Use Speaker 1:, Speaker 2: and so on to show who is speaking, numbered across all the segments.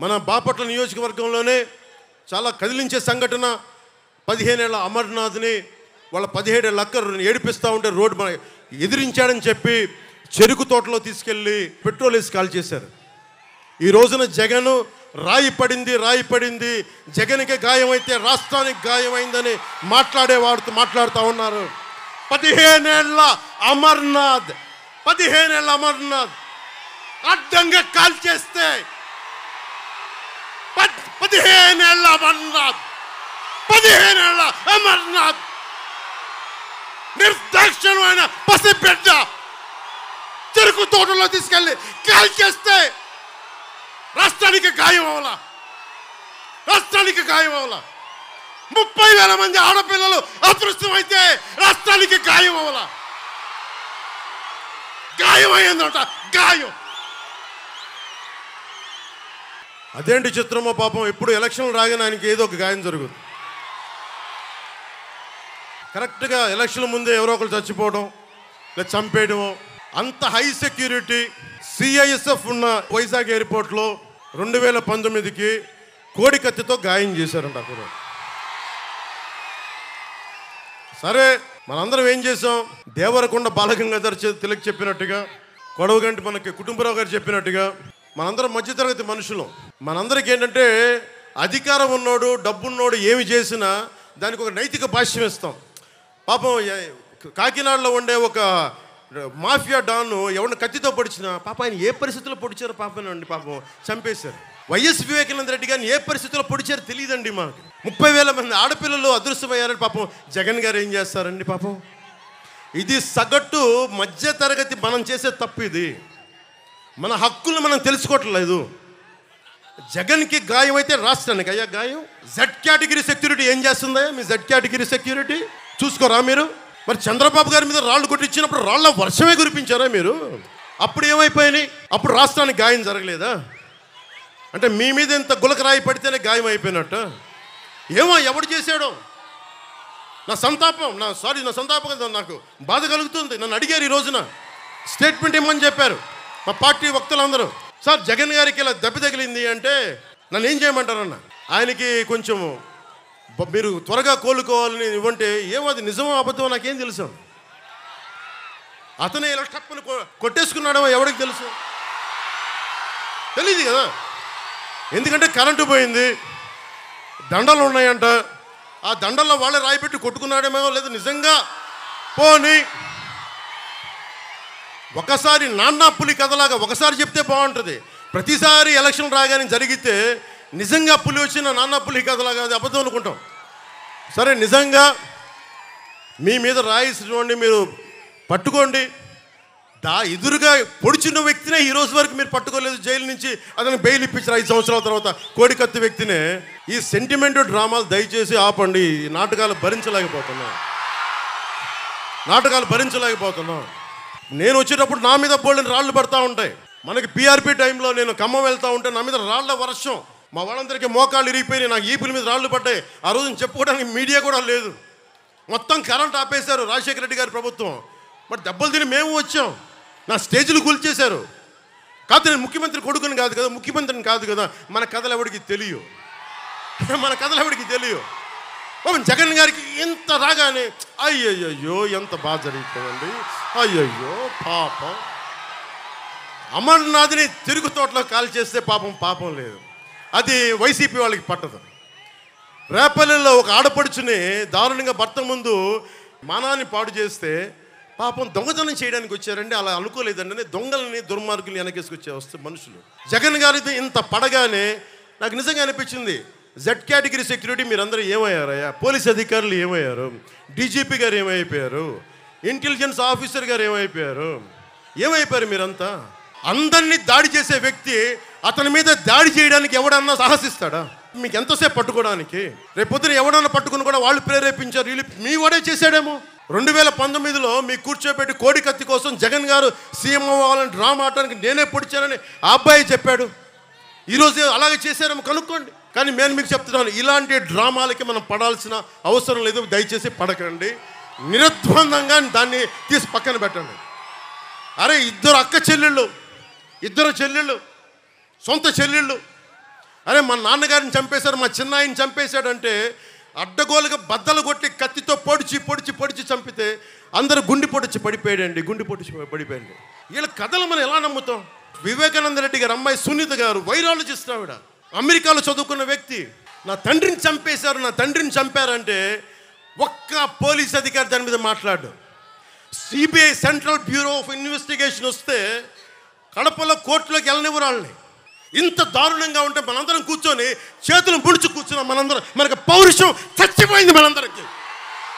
Speaker 1: మన బాపట్ల నియోజకవర్గంలోనే చాలా కదిలించే సంఘటన 15 ఏళ్ల అమర్నాథ్ని వాళ్ళ 17 ఏళ్ల అక్క ఏడిపిస్తూ ఉంటే రోడ్డు మన ఎదిరించాడని చెప్పి చెరుకు తోటలో తీసుకెళ్ళి పెట్రోల్ వేసి కాల్ చేశారు. ఈ రోజున జగన్ రాయి పడింది జగన్కి గాయమైతే రాష్ట్రానికి గాయమైందని మాట్లాడుతూ ఉన్నారు. 15 ఏళ్ల అమర్నాథ్ అడ్డంగా కాల్ చేస్తే 15 ఏళ్ల అమర్నాథ్ నిర్దాక్షిణ్యమైన పసిబిడ్డ చెరుకు తోటలో తీసుకెళ్ళి కాల్ చేస్తే రాష్ట్రానికి గాయం అవ్వాలా. 30,000 మంది ఆడపిల్లలు అదృష్టమైతే రాష్ట్రానికి గాయం అవ్వాలా. గాయం అయ్యిందంట. అదేంటి చిత్రమో పాపం. ఎప్పుడు ఎలక్షన్లు రాగానే ఆయనకి ఏదో ఒక గాయం జరుగుతుంది. కరెక్ట్గా ఎలక్షన్ ముందే ఎవరో ఒకరు చచ్చిపోవడం లేదా చంపేయడం. అంత హై సెక్యూరిటీ సిఐఎస్ఎఫ్ ఉన్న వైజాగ్ ఎయిర్పోర్ట్లో 2019కి కోడి కత్తితో గాయం చేశారంట అక్కడ. సరే మనందరం ఏం చేసాం? దేవరకొండ బాలగంగాధర్ తిలక్ చెప్పినట్టుగా, కొడవగంటి మనకి కుటుంబరావు గారు చెప్పినట్టుగా మనందరం మధ్యతరగతి మనుషులు. మనందరికి ఏంటంటే అధికారం ఉన్నోడు డబ్బున్నోడు ఏమి చేసినా దానికి ఒక నైతిక భాష్యం ఇస్తాం. పాపం కాకినాడలో ఉండే ఒక మాఫియా డాను ఎవరిని కత్తితో పొడిచినా పాప ఆయన ఏ పరిస్థితుల్లో పొడిచారో పాపనండి, పాపం చంపేశారు. వైఎస్ వివేకానంద రెడ్డి గారిని ఏ పరిస్థితుల్లో పొడిచారో తెలియదండి మాకు. 30,000 మంది ఆడపిల్లలు అదృశ్యమయ్యారని పాపం జగన్ గారు ఏం చేస్తారండి పాపం. ఇది సగటు మధ్య తరగతి మనం చేసే తప్పు. ఇది మన హక్కులు మనం తెలుసుకోవట్లేదు. జగన్కి గాయం అయితే రాష్ట్రానికి అయ్యా గాయం. జెడ్ కేటగిరీ సెక్యూరిటీ ఏం చేస్తుందా? మీ జెడ్ కేటగిరీ సెక్యూరిటీ చూసుకోరా మీరు? మరి చంద్రబాబు గారి మీద రాళ్ళు కొట్టించినప్పుడు రాళ్ళ వర్షమే కురిపించారా మీరు? అప్పుడు ఏమైపోయినాయి? అప్పుడు రాష్ట్రానికి గాయం జరగలేదా? అంటే మీ మీద ఇంత గులకరాయి పడితేనే గాయం అయిపోయినట్ట. ఏమో ఎవడు చేశాడో. నా సంతాపం నాకు బాధ కలుగుతుంది. నన్ను అడిగారు ఈ రోజున స్టేట్మెంట్ ఇమ్మని చెప్పారు మా పార్టీ వక్తలందరూ. సార్ జగన్ గారికి ఇలా దెబ్బ తగిలింది అంటే నన్ను ఏం చేయమంటారన్న. ఆయనకి కొంచెం మీరు త్వరగా కోలుకోవాలని ఇవ్వంటే ఏమో అది నిజమో అబద్ధమో నాకేం తెలుసు. అతనే ఇలా టప్పుని కొట్టేసుకున్నాడేమో ఎవరికి తెలుసు? తెలియదు కదా. ఎందుకంటే కరెంటు పోయింది, దండలు ఉన్నాయంట. ఆ దండల్లో వాళ్ళే రాయిపెట్టి కొట్టుకున్నాడేమో, లేదు నిజంగా పోని ఒకసారి నాన్నా పులి కథలాగా ఒకసారి చెప్తే బాగుంటుంది. ప్రతిసారి ఎలక్షన్ రాగానే జరిగితే నిజంగా పులి వచ్చిన నాన్నా పులి కథలాగా అది అబద్ధం అనుకుంటాం. సరే నిజంగా మీ మీద రాయిసినోండి మీరు పట్టుకోండి. ఎదురుగా పొడిచిన వ్యక్తినే ఈ రోజు వరకు మీరు పట్టుకోలేదు. జైలు నుంచి అతను బెయిల్ ఇప్పించారు 5 సంవత్సరాల తర్వాత. కోడికత్తి వ్యక్తినే. ఈ సెంటిమెంట్ డ్రామాలు దయచేసి ఆపండి. ఈ నాటకాలు భరించలేకపోతున్నాం. నేను వచ్చేటప్పుడు నా మీద బోల్డెన్ రాళ్ళు పడతా ఉంటాయి. మనకి పిఆర్పి టైంలో నేను ఖమ్మం వెళ్తూ ఉంటే నా మీద రాళ్ల వర్షం. మా వాళ్ళందరికీ మోకాళ్ళు ఇరిగిపోయినాయి. నాకు ఈపుల మీద రాళ్ళు పడ్డాయి. ఆ రోజున చెప్పుకోవడానికి మీడియా కూడా లేదు. మొత్తం కరెంట్ ఆపేశారు రాజశేఖర రెడ్డి గారి ప్రభుత్వం. మరి దెబ్బలు తిని మేము వచ్చాం. నా స్టేజ్లు కూల్చేశారు. కాదు నేను ముఖ్యమంత్రి కొడుకుని కాదు కదా, ముఖ్యమంత్రిని కాదు కదా. మన కథలు ఎవరికి తెలియవు. జగన్ గారికి ఇంత రాగానే అయ్యయ్యో ఎంత బాధ జరిగిపోయింది. అయ్యయ్యో పాపం. అమర్నాథ్ని తిరుగు తోటలో కాల్ చేస్తే పాపం లేదు. అది వైసీపీ వాళ్ళకి పట్టదు. రేపల్లెలో ఒక ఆడపడుచుని దారుణంగా భర్త ముందు మానాన్ని పాడు చేస్తే పాపం దొంగతనం చేయడానికి వచ్చారండి. అలా అనుకోలేదండి. దొంగలని దుర్మార్గుల్ని వెనకేసుకొచ్చే మనుషులు. జగన్ గారిది ఇంత పడగానే నాకు నిజంగా అనిపించింది, జెడ్ కేటగిరీ సెక్యూరిటీ మీరందరూ ఏమయ్యారయ్యా? పోలీస్ అధికారులు ఏమయ్యారు? డీజీపీ గారు ఏమైపోయారు? ఇంటెలిజెన్స్ ఆఫీసర్ గారు ఏమైపోయారు మీరంతా? అందరినీ దాడి చేసే వ్యక్తి అతని మీద దాడి చేయడానికి ఎవడన్నా సాహసిస్తాడా? మీకు ఎంతసేపు పట్టుకోవడానికి? రేపొద్దున ఎవడన్నా పట్టుకుని కూడా వాళ్ళు ప్రేరేపించారు, వీళ్ళు మీ వాడే చేశాడేమో. 2019లో మీ కూర్చోబెట్టి కోడికత్తి కోసం జగన్ గారు సీఎం అవ్వాలని డ్రామా ఆడటానికి నేనే పొడిచానని ఆ అబ్బాయి చెప్పాడు. ఈరోజు అలాగే చేశారేమో కనుక్కోండి. కానీ నేను మీకు చెప్తున్నాను, ఇలాంటి డ్రామాలకి మనం పడాల్సిన అవసరం లేదు. దయచేసి పడకండి. నిర్ద్వందంగా దాన్ని తీసి పక్కన పెట్టండి. అరే ఇద్దరు చెల్లెళ్ళు, సొంత చెల్లెళ్ళు అరే మా నాన్నగారిని చంపేశారు, మా చిన్నాయని చంపేశాడంటే అడ్డగోలుగా బద్దలు కొట్టి కత్తితో పొడిచి పొడిచి పొడిచి చంపితే అందరూ గుండి పొడిచి పడిపోయాడండి, గుండి పొడిచి పడిపోయండి. వీళ్ళ కథలు మనం ఎలా నమ్ముతాం? వివేకానంద రెడ్డి గారు అమ్మాయి సునీత గారు వైరాలజిస్ట్, ఆవిడ అమెరికాలో చదువుకున్న వ్యక్తి. నా తండ్రిని చంపేశారు, నా తండ్రిని చంపారంటే ఒక్క పోలీస్ అధికారి దాని మీద మాట్లాడు. CBI central bureau of investigation వస్తే కడపలో కోర్టులోకి వెళ్ళనివ్వరు వాళ్ళని. ఇంత దారుణంగా ఉంటే మనందరం కూర్చొని చేతులు ముడుచు కూర్చున్నాం. మనందరం, మనకి పౌరుషం చచ్చిపోయింది, మనందరికి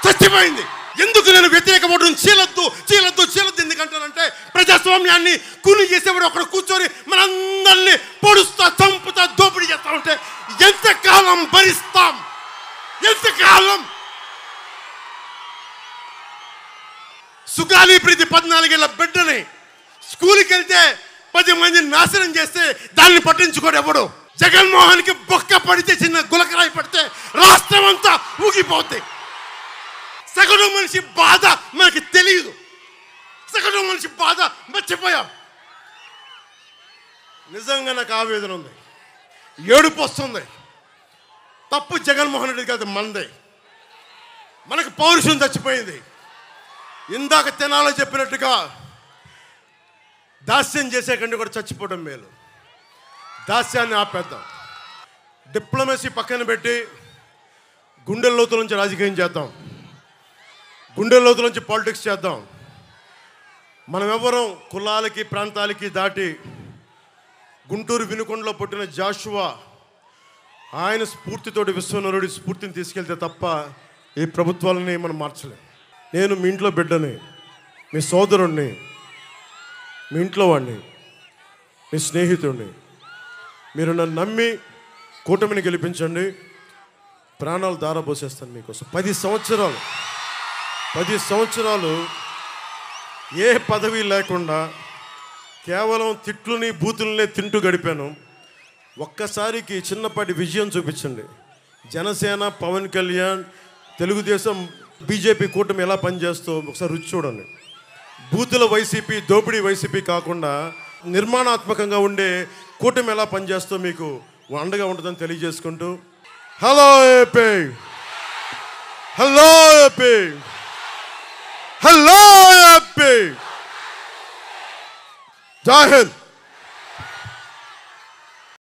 Speaker 1: చచ్చిపోయింది. ఎందుకు నేను వ్యతిరేక ఓటును చీలొద్దు చీలొద్దు చీలొద్దు ఎందుకంటానంటే ప్రజాస్వామ్యాన్ని కూని చేసేవాడు అక్కడ కూర్చొని మనందరినీ పొడుస్తా చంపుతా దోపిడీ చేస్తా ఉంటే ఎంతకాలం భరిస్తాం? ఎంతకాలం? సుగాలి ప్రీతి 14 ఏళ్ల బిడ్డని స్కూల్కి వెళ్తే 10 మందిని నాశనం చేస్తే దాన్ని పట్టించుకోడు ఎవడు. జగన్మోహన్కి బొక్క పడితే, చిన్న గులకరాయి పడితే రాష్ట్రం అంతా ఊగిపోద్ది. సగటు మనిషి బాధ మనకి తెలియదు, సగటు మనిషి బాధ మర్చిపోయాం. నిజంగా నాకు ఆవేదన ఉంది, ఏడుపు వస్తుంది. తప్పు జగన్మోహన్ రెడ్డి కాదు, మనదే. మనకు పౌరుషం చచ్చిపోయింది. ఇందాక తెనాలో చెప్పినట్టుగా దాస్యం చేసే కంటే కూడా చచ్చిపోవడం మేలు. దాస్యాన్ని ఆపేద్దాం. డిప్లొమసీ పక్కన పెట్టి గుండె లోతుల నుంచి రాజకీయం చేద్దాం, గుండె లోతుల నుంచి పాలిటిక్స్ చేద్దాం. మనం ఎవరం కులాలకి ప్రాంతాలకి దాటి గుంటూరు వినుకొండలో పుట్టిన జాషువా ఆయన స్ఫూర్తితోటి విశ్వనరుడి స్ఫూర్తిని తీసుకెళ్తే తప్ప ఈ ప్రభుత్వాలని మనం మార్చలేం. నేను మీ ఇంట్లో బిడ్డని, మీ సోదరుణ్ణి, మీ ఇంట్లో వాడిని, మీ స్నేహితుడిని. మీరు నన్ను నమ్మి కూటమిని గెలిపించండి, ప్రాణాలు దారబోసేస్తాను మీకోసం. 10 సంవత్సరాలు ఏ పదవి లేకుండా కేవలం తిట్లుని బూతులనే తింటూ గడిపాను. ఒక్కసారికి చిన్నపాటి విజయం చూపించండి. జనసేన, పవన్ కళ్యాణ్, తెలుగుదేశం, బీజేపీ కూటమి ఎలా పనిచేస్తూ ఒకసారి రుచి చూడండి. బూతుల వైసీపీ, దోపిడీ వైసీపీ కాకుండా నిర్మాణాత్మకంగా ఉండే కూటమి ఎలా పనిచేస్తూ మీకు అండగా ఉంటుందని తెలియజేసుకుంటూ, hello AP, hello AP, hello AP, జై హింద్.